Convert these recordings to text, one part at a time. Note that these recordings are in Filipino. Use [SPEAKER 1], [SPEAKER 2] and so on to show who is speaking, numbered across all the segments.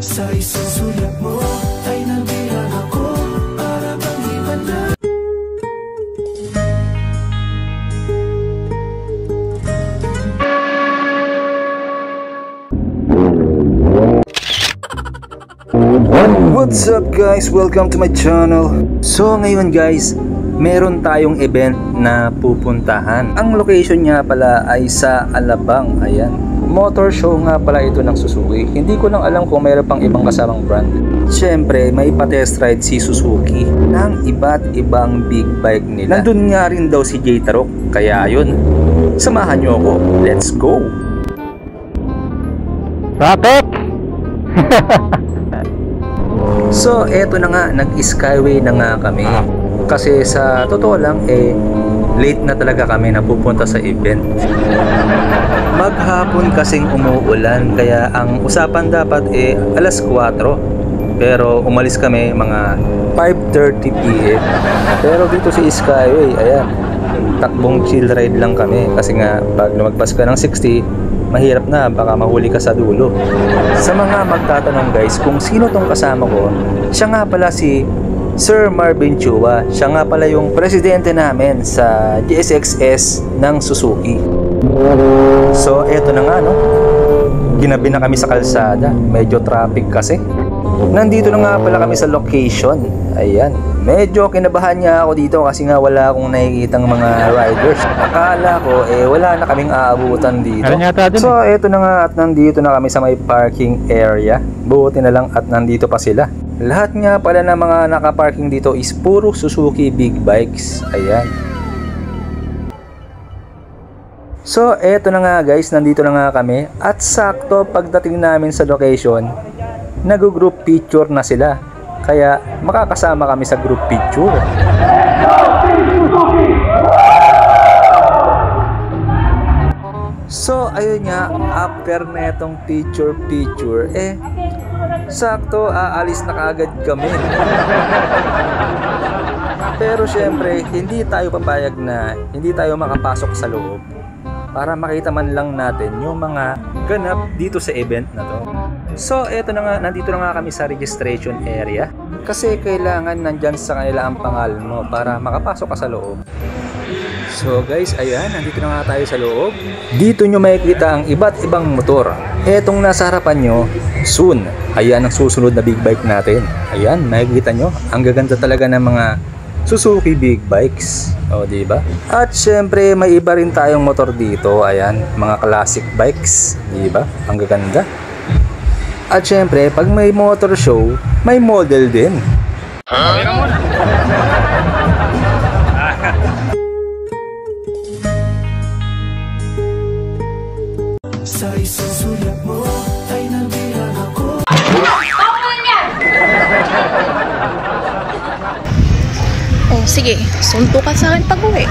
[SPEAKER 1] Sa isang sulat mo ay nabilang ako para bang iba na.
[SPEAKER 2] What's up guys? Welcome to my channel. So ngayon guys, meron tayong event na pupuntahan. Ang location niya pala ay sa Alabang. Ayan, motor show nga pala ito ng Suzuki. Hindi ko lang alam kung mayroon pang ibang kasamang brand. Siyempre may pa-test ride si Suzuki ng iba't ibang big bike nila. Nandun nga rin daw si Jay Tarok. Kaya yun, samahan nyo ako. Let's go!
[SPEAKER 3] Traffic!
[SPEAKER 2] So eto na nga, nag-skyway na nga kami. Kasi sa totoo lang late na talaga kami na pupunta sa event. Maghapon kasing umuulan, kaya ang usapan dapat alas 4. Pero umalis kami mga 5:30 PM. Pero dito sa Skyway, ayan, takbong chill ride lang kami. Kasi nga pag lumagpas ka ng 60, mahirap na, baka mahuli ka sa dulo. Sa mga magtatanong guys kung sino tong kasama ko, siya nga pala si Sir Marvin Chua. Siya nga pala yung presidente namin sa GSXS ng Suzuki. So eto na nga, no, ginabi na kami sa kalsada, medyo traffic kasi. Nandito na nga pala kami sa location. Ayan, medyo kinabahan niya ako dito kasi nga wala akong nakikitang mga riders. Akala ko wala na kaming aabutan dito. So eto na nga at nandito na kami sa may parking area. Buti na lang at nandito pa sila. Lahat nga pala ng mga nakaparking dito is puro Suzuki big bikes. Ayan. So eto na nga guys, nandito na nga kami. At sakto pagdating namin sa location, nag-group picture na sila. Kaya makakasama kami sa group picture. So ayun nga, after netong picture sakto aalis na kaagad kami. Pero syempre hindi tayo papayag na hindi tayo makapasok sa loob para makita man lang natin yung mga ganap dito sa event na to. So eto na nga, nandito na nga kami sa registration area. Kasi kailangan nandyan sa kanila ang pangalan mo para makapasok ka sa loob. So guys, ayan, nandito na nga tayo sa loob. Dito nyo makikita ang iba't ibang motor. Etong nasa harapan nyo, soon, ayan ang susunod na big bike natin. Ayan, makikita nyo, ang gaganda talaga ng mga Suzuki big bikes. O, diba? At syempre, may iba rin tayong motor dito. Ayan, mga classic bikes. Diba? Ang gaganda. At syempre, pag may motor show, may model din.
[SPEAKER 1] Sa isang sulat mo ay nabilang ako.
[SPEAKER 4] Oh, sige, sunto ka sa akin pag-uwi.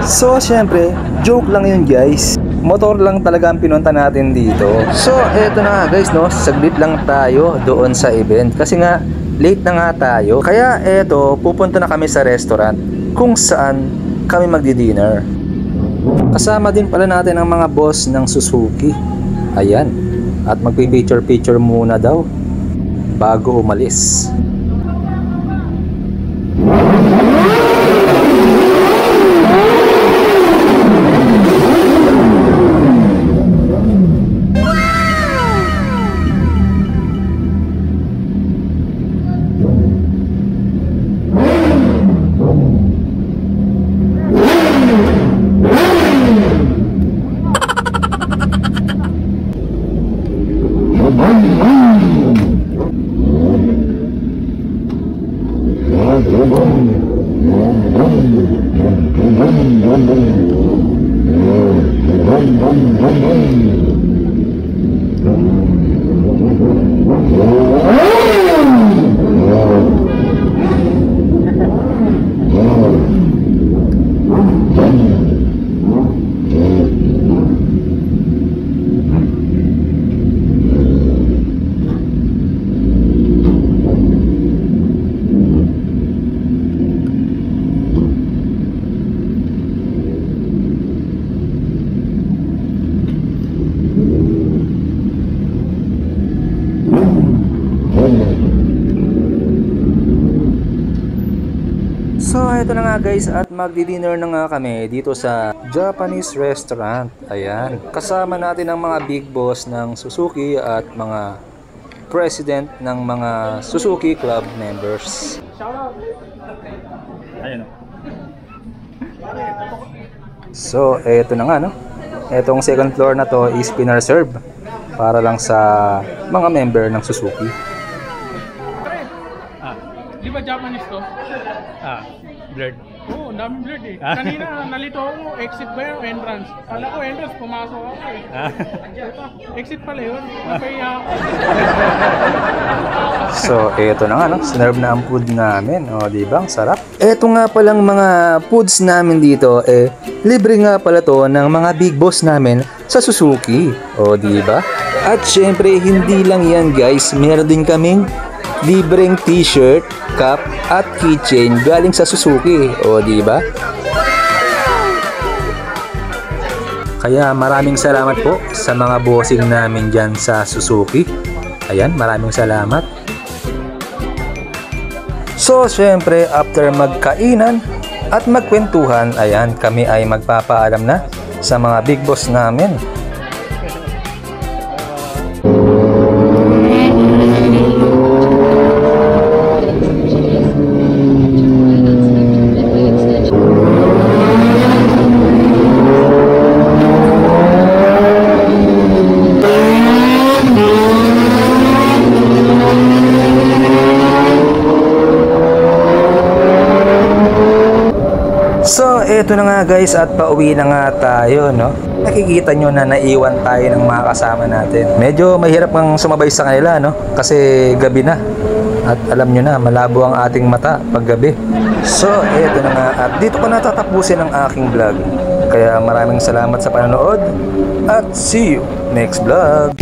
[SPEAKER 2] So, syempre, joke lang yun guys. Motor lang talaga ang pinunta natin dito. So, eto na nga guys, no, saglit lang tayo doon sa event. Kasi nga, late na nga tayo. Kaya eto, pupunta na kami sa restaurant kung saan kami magdi-dinner. Kasama din pala natin ang mga boss ng Suzuki. Ayan. At magpi-picture muna daw bago umalis. eto na nga guys, at magdi-dinner na nga kami dito sa Japanese restaurant. Ayan, kasama natin ang mga big boss ng Suzuki at mga president ng mga Suzuki Club members. So, eto na nga, no? Etong second floor na to is pina-reserve para lang sa mga member ng Suzuki.
[SPEAKER 3] Di ba Japanese to?
[SPEAKER 5] Blurred.
[SPEAKER 3] Oo, daming blurred eh. Kanina nalito ako, exit ba yun o entrance? Kala ko entrance, pumasok ako eh. Exit pala yun, napaya ako.
[SPEAKER 2] So, eto na nga, no? Sinerve na ang food namin. O, di ba? Ang sarap. Eto nga palang mga foods namin dito, libre nga pala to ng mga big boss namin sa Suzuki. O, di ba? At syempre, hindi lang yan guys. Meron din kaming libreng t-shirt, cap, at keychain galing sa Suzuki. O, di ba? Kaya maraming salamat po sa mga bossing namin dyan sa Suzuki. Ayan, maraming salamat. So, syempre, after magkainan at magkwentuhan, ayan, kami ay magpapaalam na sa mga big boss namin. So, eto na nga guys, at pauwi na nga tayo, no? Nakikita nyo na naiwan tayo ng mga kasama natin. Medyo mahirap kang sumabay sa kanila, no? Kasi gabi na. At alam nyo na, malabo ang ating mata pag gabi. So, eto na nga, at dito ko natatapusin ang aking vlog. Kaya maraming salamat sa panonood at see you next vlog.